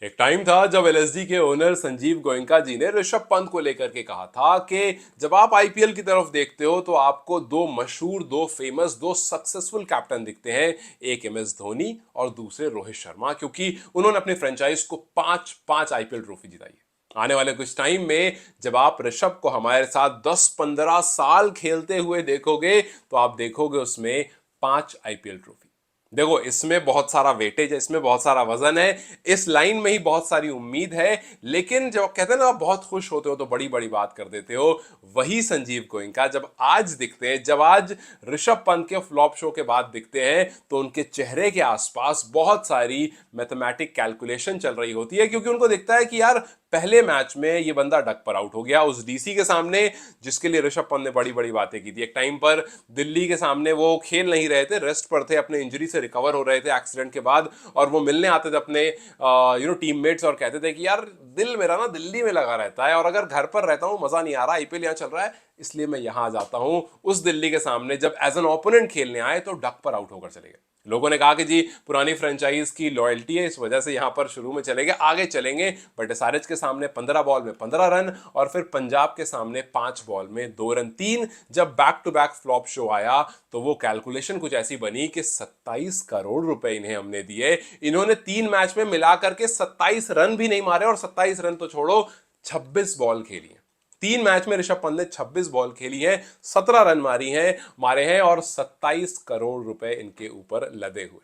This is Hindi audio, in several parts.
एक टाइम था जब एलएसजी के ओनर संजीव गोयनका जी ने ऋषभ पंत को लेकर के कहा था कि जब आप आईपीएल की तरफ देखते हो तो आपको दो मशहूर, दो फेमस, दो सक्सेसफुल कैप्टन दिखते हैं, एक एमएस धोनी और दूसरे रोहित शर्मा, क्योंकि उन्होंने अपनी फ्रेंचाइज को पांच पांच आईपीएल ट्रॉफी जिताई है। आने वाले कुछ टाइम में जब आप ऋषभ को हमारे साथ 10-15 साल खेलते हुए देखोगे तो आप देखोगे उसमें 5 आईपीएल ट्रॉफी। देखो, इसमें बहुत सारा वेटेज है, इसमें बहुत सारा वजन है, इस लाइन में ही बहुत सारी उम्मीद है। लेकिन जब कहते हैं ना आप बहुत खुश होते हो तो बड़ी बड़ी बात कर देते हो, वही संजीव गोयनका जब आज दिखते हैं, जब आज ऋषभ पंत के फ्लॉप शो के बाद दिखते हैं, तो उनके चेहरे के आसपास बहुत सारी मैथमेटिक कैलकुलेशन चल रही होती है, क्योंकि उनको दिखता है कि यार पहले मैच में ये बंदा डक पर आउट हो गया उस डीसी के सामने, जिसके लिए ऋषभ पंत ने बड़ी बड़ी बातें की थी। एक टाइम पर दिल्ली के सामने वो खेल नहीं रहे थे, रेस्ट पर थे, अपने इंजरी से रिकवर हो रहे थे एक्सीडेंट के बाद, और वो मिलने आते थे अपने टीममेट्स और कहते थे कि यार दिल मेरा ना दिल्ली में लगा रहता है, और अगर घर पर रहता हूं मजा नहीं आ रहा, आईपीएल यहाँ चल रहा है इसलिए मैं यहां आ जाता हूं। उस दिल्ली के सामने जब एज एन ओपोनेंट खेलने आए तो डक पर आउट होकर चले गए। लोगों ने कहा कि जी पुरानी फ्रेंचाइज की लॉयल्टी है, इस वजह से यहां पर शुरू में चलेंगे, आगे चलेंगे, बट एसआरएच के सामने 15 बॉल में 15 रन, और फिर पंजाब के सामने 5 बॉल में 2 रन 3। जब back to back flop show आया तो वो कैलकुलेशन कुछ ऐसी बनी कि 27 करोड़ रुपए इन्हें हमने दिए। इन्होंने 3 मैच में मिलाकर के 27 रन भी नहीं मारे, और 27 रन तो छोड़ो, 26 बॉल खेली है। 3 मैच में ऋषभ पंत ने 26 बॉल खेली है, 17 रन मारे हैं, और 27 करोड़ रुपए इनके ऊपर लदे हुए।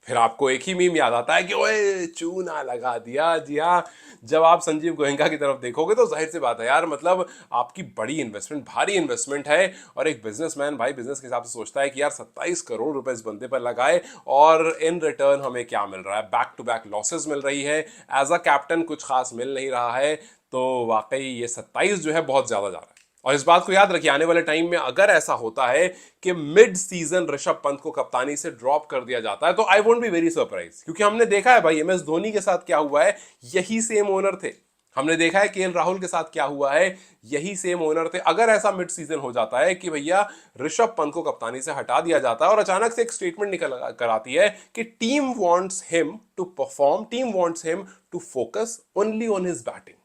फिर आपको एक ही मीम याद आता है कि ओए चूना लगा दिया। जी हाँ, जब आप संजीव गोयनका की तरफ देखोगे तो जाहिर सी बात है यार, मतलब आपकी बड़ी इन्वेस्टमेंट, भारी इन्वेस्टमेंट है, और एक बिजनेसमैन भाई बिजनेस के हिसाब से सोचता है कि यार 27 करोड़ रुपए इस बंदे पर लगाए, और इन रिटर्न हमें क्या मिल रहा है? बैक टू बैक लॉसेस मिल रही है, एज अ कैप्टन कुछ खास मिल नहीं रहा है। तो वाकई ये 27 जो है बहुत ज्यादा जा रहा है। और इस बात को याद रखिए, आने वाले टाइम में अगर ऐसा होता है कि मिड सीजन ऋषभ पंत को कप्तानी से ड्रॉप कर दिया जाता है तो I won't be very surprise, क्योंकि हमने देखा है भाई एमएस धोनी के साथ क्या हुआ है, यही सेम ओनर थे। हमने देखा है केएल राहुल के साथ क्या हुआ है, यही सेम ओनर थे। अगर ऐसा मिड सीजन हो जाता है कि भैया ऋषभ पंत को कप्तानी से हटा दिया जाता है और अचानक से एक स्टेटमेंट निकल कर आती है कि team wants him to perform, team wants him to focus only on his batting,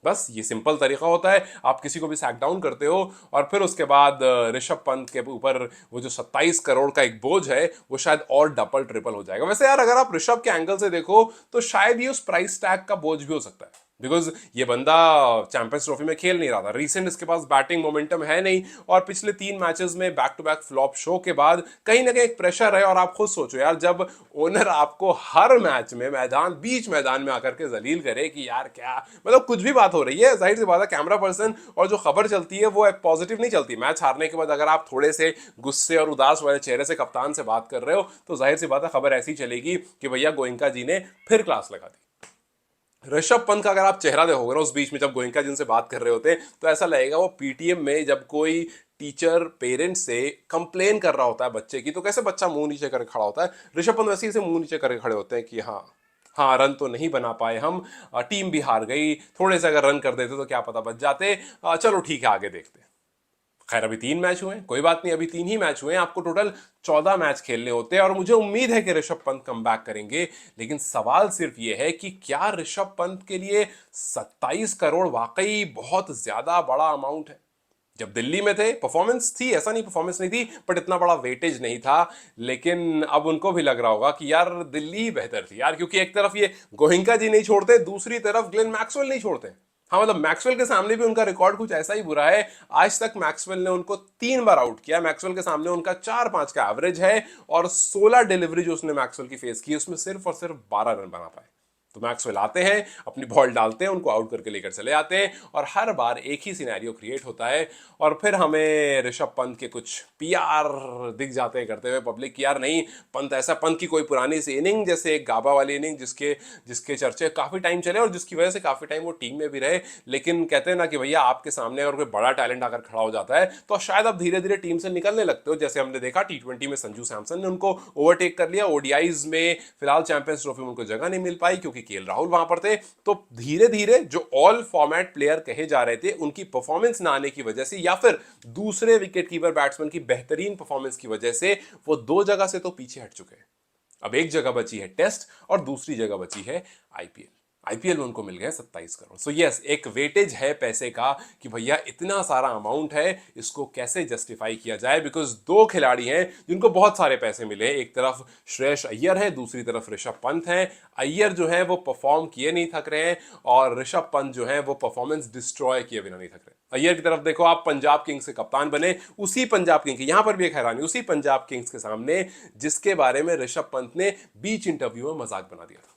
बस ये सिंपल तरीका होता है। आप किसी को भी सैक डाउन करते हो, और फिर उसके बाद ऋषभ पंत के ऊपर वो जो 27 करोड़ का एक बोझ है वो शायद और डबल ट्रिपल हो जाएगा। वैसे यार अगर आप ऋषभ के एंगल से देखो तो शायद ये उस प्राइस टैग का बोझ भी हो सकता है, बिकॉज ये बंदा चैंपियंस ट्रॉफी में खेल नहीं रहा था, रिसेंट इसके पास बैटिंग मोमेंटम है नहीं, और पिछले 3 मैचेस में back to back flop show के बाद कहीं ना कहीं एक प्रेशर है। और आप खुद सोचो यार, जब ओनर आपको हर मैच में बीच मैदान में आकर के जलील करे कि यार क्या मतलब कुछ भी बात हो रही है, जाहिर सी बात है कैमरा पर्सन और जो खबर चलती है वो पॉजिटिव नहीं चलती। मैच हारने के बाद अगर आप थोड़े से गुस्से और उदास वाले चेहरे से कप्तान से बात कर रहे हो तो जाहिर सी बात है खबर ऐसी चलेगी कि भैया गोयनका जी ने फिर क्लास लगा दी। ऋषभ पंत का अगर आप चेहरा देखोगे ना उस बीच में जब गोयनका जिनसे बात कर रहे होते हैं, तो ऐसा लगेगा वो पीटीएम में जब कोई टीचर पेरेंट्स से कंप्लेन कर रहा होता है बच्चे की, तो कैसे बच्चा मुंह नीचे करके खड़ा होता है, ऋषभ पंत वैसे ही से मुंह नीचे करके खड़े होते हैं कि हाँ हाँ रन तो नहीं बना पाए हम, टीम भी हार गई, थोड़े से अगर रन कर देते तो क्या पता बच जाते, चलो ठीक है आगे देखते हैं। खैर अभी 3 मैच हुए हैं, कोई बात नहीं, अभी 3 ही मैच हुए हैं, आपको टोटल 14 मैच खेलने होते हैं, और मुझे उम्मीद है कि ऋषभ पंत कम बैक करेंगे। लेकिन सवाल सिर्फ ये है कि क्या ऋषभ पंत के लिए 27 करोड़ वाकई बहुत ज्यादा बड़ा अमाउंट है? जब दिल्ली में थे परफॉर्मेंस थी, ऐसा नहीं परफॉर्मेंस नहीं थी, बट इतना बड़ा वेटेज नहीं था। लेकिन अब उनको भी लग रहा होगा कि यार दिल्ली ही बेहतर थी यार, क्योंकि एक तरफ ये गोहिंका जी नहीं छोड़ते, दूसरी तरफ ग्लेन मैक्सवेल नहीं छोड़ते। हाँ मतलब मैक्सवेल के सामने भी उनका रिकॉर्ड कुछ ऐसा ही बुरा है, आज तक मैक्सवेल ने उनको 3 बार आउट किया। मैक्सवेल के सामने उनका 4-5 का एवरेज है, और 16 डिलीवरी जो उसने मैक्सवेल की फेस की उसमें सिर्फ और सिर्फ 12 रन बना पाए। तो मैक्सवेल आते हैं, अपनी बॉल डालते हैं, उनको आउट करके लेकर चले आते हैं, और हर बार एक ही सिनेरियो क्रिएट होता है। और फिर हमें ऋषभ पंत के कुछ पीआर दिख जाते हैं करते हुए पब्लिक की, यार नहीं पंत ऐसा, पंत की कोई पुरानी सी इनिंग जैसे एक गाबा वाली इनिंग जिसके जिसके चर्चे काफी टाइम चले और जिसकी वजह से काफी टाइम वो टीम में भी रहे। लेकिन कहते हैं ना कि भैया आपके सामने अगर कोई बड़ा टैलेंट आकर खड़ा हो जाता है तो शायद आप धीरे धीरे टीम से निकलने लगते हो, जैसे हमने देखा टी20 में संजू सैमसन ने उनको ओवरटेक कर लिया। ओडीआईज में फिलहाल चैंपियंस ट्रॉफी में उनको जगह नहीं मिल पाई क्योंकि केएल राहुल वहां पर थे। तो धीरे धीरे जो ऑल फॉर्मेट प्लेयर कहे जा रहे थे उनकी परफॉर्मेंस ना आने की वजह से, या फिर दूसरे विकेट कीपर बैट्समैन की बेहतरीन परफॉर्मेंस की वजह से, वो 2 जगह से तो पीछे हट चुके हैं। अब एक जगह बची है टेस्ट और दूसरी जगह बची है आईपीएल। आईपीएल में उनको मिल गए 27 करोड़। सो यस, एक वेटेज है पैसे का कि भैया इतना सारा अमाउंट है, इसको कैसे जस्टिफाई किया जाए, बिकॉज दो खिलाड़ी हैं जिनको बहुत सारे पैसे मिले। एक तरफ श्रेयस अय्यर है, दूसरी तरफ ऋषभ पंत है। अय्यर जो है वो परफॉर्म किए नहीं थक रहे हैं और ऋषभ पंत जो है वो परफॉर्मेंस डिस्ट्रॉय किए बिना नहीं थक रहे। अय्यर की तरफ देखो आप, पंजाब किंग्स के कप्तान बने, उसी पंजाब किंग्स की, यहां पर भी एक हैरानी, उसी पंजाब किंग्स के सामने जिसके बारे में ऋषभ पंत ने बीच इंटरव्यू में मजाक बना दिया था।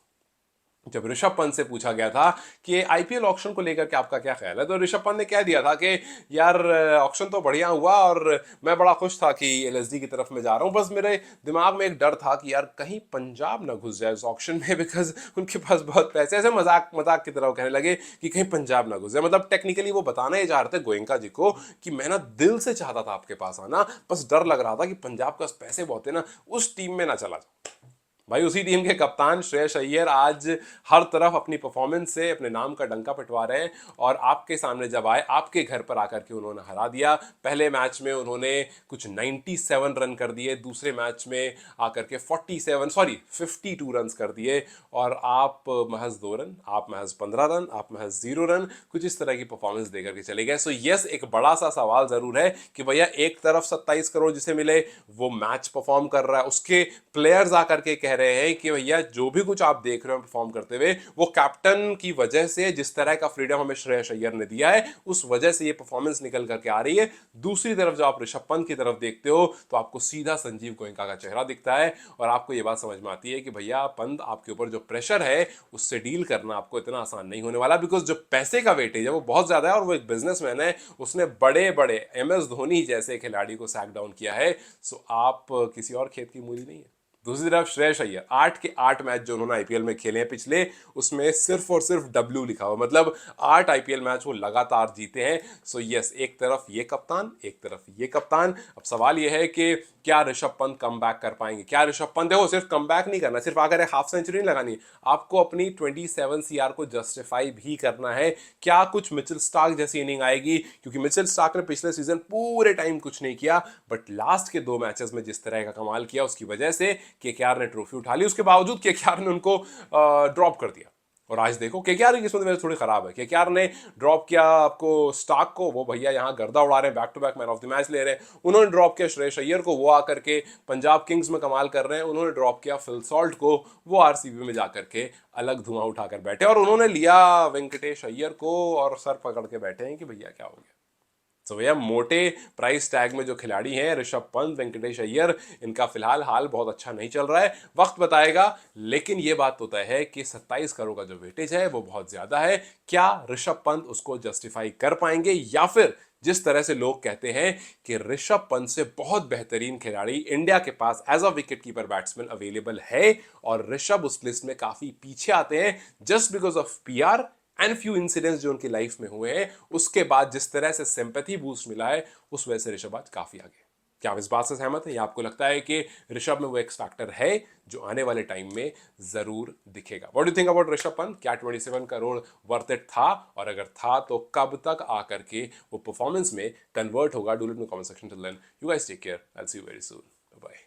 जब ऋषभ पंत से पूछा गया था कि आईपीएल ऑक्शन को लेकर के आपका क्या ख्याल है, तो ऋषभ पंत ने कह दिया था कि यार ऑक्शन तो बढ़िया हुआ और मैं बड़ा खुश था कि एलएसडी की तरफ मैं जा रहा हूं, बस मेरे दिमाग में एक डर था कि यार कहीं पंजाब ना घुस जाए उस ऑक्शन में, बिकॉज उनके पास बहुत पैसे। ऐसे मजाक मजाक की तरह कहने लगे कि कहीं पंजाब ना घुस जाए। मतलब टेक्निकली वो बताना ही चाह रहे थे गोयनका जी को कि मैं ना दिल से चाहता था आपके पास आना, बस डर लग रहा था कि पंजाब के पास पैसे बहुत है ना, उस टीम में ना चला जाओ। भाई उसी टीम के कप्तान श्रेयस अय्यर आज हर तरफ अपनी परफॉर्मेंस से अपने नाम का डंका पिटवा रहे हैं और आपके सामने जब आए, आपके घर पर आकर के उन्होंने हरा दिया। पहले मैच में उन्होंने कुछ 97 रन कर दिए, दूसरे मैच में आकर के 52 रन कर दिए और आप महज 2 रन, आप महज 15 रन, आप महज 0 रन, कुछ इस तरह की परफॉर्मेंस देकर के चले गए। सो यस, एक बड़ा सा सवाल जरूर है कि भैया एक तरफ 27 करोड़ जिसे मिले वो मैच परफॉर्म कर रहा है, उसके प्लेयर्स आकर के कह रहे हैं कि भैया जो भी कुछ आप देख रहे हो परफॉर्म करते हुए वो कैप्टन की वजह से, जिस तरह का फ्रीडम हमें श्रेयस अय्यर ने दिया है उस वजह से ये परफॉर्मेंस निकल करके आ रही है। दूसरी तरफ जब आप ऋषभ पंत की तरफ देखते हो तो आपको सीधा संजीव गोयनका का चेहरा दिखता है और आपको ये बात समझ में आती है कि भैया पंत, आपके ऊपर जो प्रेशर है उससे डील करना आपको इतना आसान नहीं होने वाला, बिकॉज जो पैसे का वेटेज है वो बहुत ज्यादा है और वो एक बिजनेसमैन है, उसने बड़े बड़े एमएस धोनी जैसे खिलाड़ी को सैक डाउन किया है। सो आप किसी और खेत की मूली नहीं है। दूसरी तरफ श्रेयस अय्यर, 8 के 8 मैच जो उन्होंने आईपीएल में खेले हैं पिछले, उसमें सिर्फ और सिर्फ डब्ल्यू लिखा हुआ, मतलब 8 आईपीएल मैच वो लगातार जीते हैं। सो यस, एक तरफ ये कप्तान, एक तरफ ये कप्तान। अब सवाल ये है कि क्या ऋषभ पंत कम बैक कर पाएंगे? क्या ऋषभ पंत, देखो सिर्फ कम बैक नहीं करना, सिर्फ आकर हाफ सेंचुरी नहीं लगानी, आपको अपनी 27 सीआर को जस्टिफाई भी करना है। क्या कुछ मिचेल स्टार्क जैसी इनिंग आएगी? क्योंकि मिचेल स्टार्क ने पिछले सीजन पूरे टाइम कुछ नहीं किया, बट लास्ट के 2 मैचेस में जिस तरह का कमाल किया उसकी वजह से केकेआर ने ट्रॉफी उठा ली, उसके बावजूद केकेआर ने उनको ड्रॉप कर दिया। और आज देखो केकेआर की किस्मत वजह थोड़ी खराब है, केकेआर ने ड्रॉप किया आपको स्टार्क को, वो भैया यहाँ गर्दा उड़ा रहे हैं, back to back man of the match ले रहे हैं। उन्होंने ड्रॉप किया श्रेयस अय्यर को, वो आकर के पंजाब किंग्स में कमाल कर रहे हैं। उन्होंने ड्रॉप किया फिल सॉल्ट को, वो आरसीबी में जाकर के अलग धुआं उठाकर बैठे और उन्होंने लिया वेंकटेश अय्यर को और सर पकड़ के बैठे हैं कि भैया क्या हो गया। तो भैया मोटे प्राइस टैग में जो खिलाड़ी हैं, ऋषभ पंत, वेंकटेश अय्यर, इनका फिलहाल हाल बहुत अच्छा नहीं चल रहा है, वक्त बताएगा। लेकिन ये बात तो तय है कि 27 करोड़ का जो वेटेज है वो बहुत ज्यादा है। क्या ऋषभ पंत उसको जस्टिफाई कर पाएंगे, या फिर जिस तरह से लोग कहते हैं कि ऋषभ पंत से बहुत बेहतरीन खिलाड़ी इंडिया के पास as a wicket keeper batsman available है और ऋषभ उस लिस्ट में काफी पीछे आते हैं just because of PR and few incidents जो उनकी लाइफ में हुए हैं, उसके बाद जिस तरह से सिंपैथी बूस्ट मिला है उस वजह से ऋषभ आज काफी आगे। क्या आप इस बात से सहमत हैं या आपको लगता है कि ऋषभ में वो एक्स फैक्टर है जो आने वाले टाइम में जरूर दिखेगा? What do think about Rishabh Pant? क्या 27 करोड़ वर्थ इट था, और अगर था तो कब तक आकर के वो परफॉर्मेंस में कन्वर्ट होगा? Do let me comment section. Till then you guys take care, I will see you very soon, bye.